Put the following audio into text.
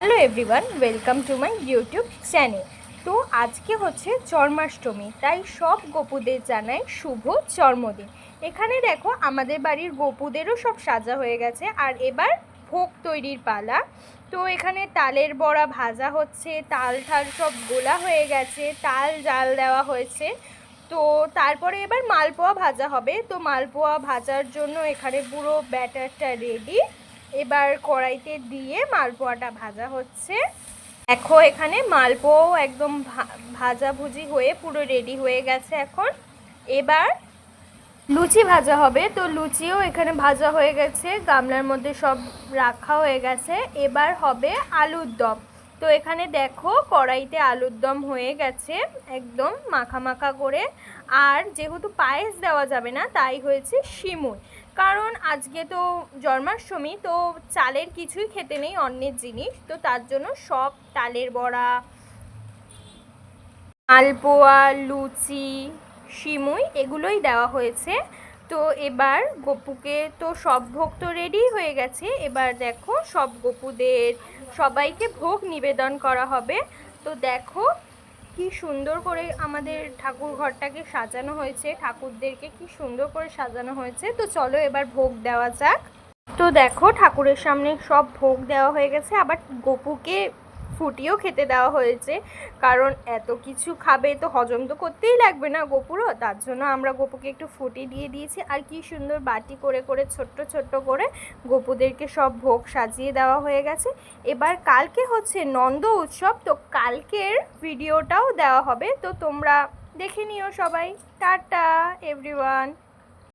Hello everyone, welcome to my YouTube channel. তো আজকে হচ্ছে জন্মাষ্টমী, তাই সব গোপুদের জানাই শুভ জন্মদিন। এখানে দেখো আমাদের বাড়ির গোপুদেরও সব সাজা হয়ে গেছে, আর এবার ভোগ তৈরির পালা। তো এখানে তালের বড়া ভাজা হচ্ছে, তাল ঠাল সব গোলা হয়ে গেছে, তাল জাল দেওয়া হয়েছে। তো তারপরে এবার মালপোয়া ভাজা হবে। তো মালপোয়া ভাজার জন্য এখানে পুরো ব্যাটারটা রেডি। এবার কড়াইতে দিয়ে মালপোয়াটা ভাজা হচ্ছে। দেখো এখানে মালপোয়াও একদম ভাজাভুজি হয়ে পুরো রেডি হয়ে গেছে। এখন এবার লুচি ভাজা হবে। তো লুচিও এখানে ভাজা হয়ে গেছে, গামলার মধ্যে সব রাখা হয়ে গেছে। এবার হবে আলুর দম। তো এখানে দেখো কড়াইতে আলুর দম হয়ে গেছে একদম মাখা মাখা করে। আর যেহেতু পায়েস দেওয়া যাবে না, তাই হয়েছে সিমুই। কারণ আজকে তো জন্মাষ্টমী, তো চালের কিছুই খেতে নেই, অন্যের জিনিস। তো তার জন্য সব তালের বড়া, মালপোয়া, লুচি, সিমুই এগুলোই দেওয়া হয়েছে। তো এবার গপুকে তো সব ভোগ তো রেডি হয়ে গেছে। এবার দেখো সব গপুদের সবাইকে ভোগ নিবেদন করা হবে। তো দেখো কি সুন্দর করে আমাদের ঠাকুর ঘরটাকে সাজানো হয়েছে, ঠাকুরদেরকে কি সুন্দর করে সাজানো হয়েছে। তো চলো এবার ভোগ দেওয়া যাক। তো দেখো ঠাকুরের সামনে সব ভোগ দেওয়া হয়ে গেছে, আবার গপুকে ফুটিও খেতে দেওয়া হয়েছে। কারণ এত কিছু খাবে তো হজম তো করতেই লাগবে না গপুরও, তার জন্য আমরা গপুকে একটু ফুটি দিয়ে দিয়েছি। আর কি সুন্দর বাটি করে করে ছোট্ট ছোট্ট করে গপুদেরকে সব ভোগ সাজিয়ে দেওয়া হয়ে গেছে। এবার কালকে হচ্ছে নন্দ উৎসব, তো কালকের ভিডিওটাও দেওয়া হবে, তো তোমরা দেখে নিও সবাই। Tata everyone.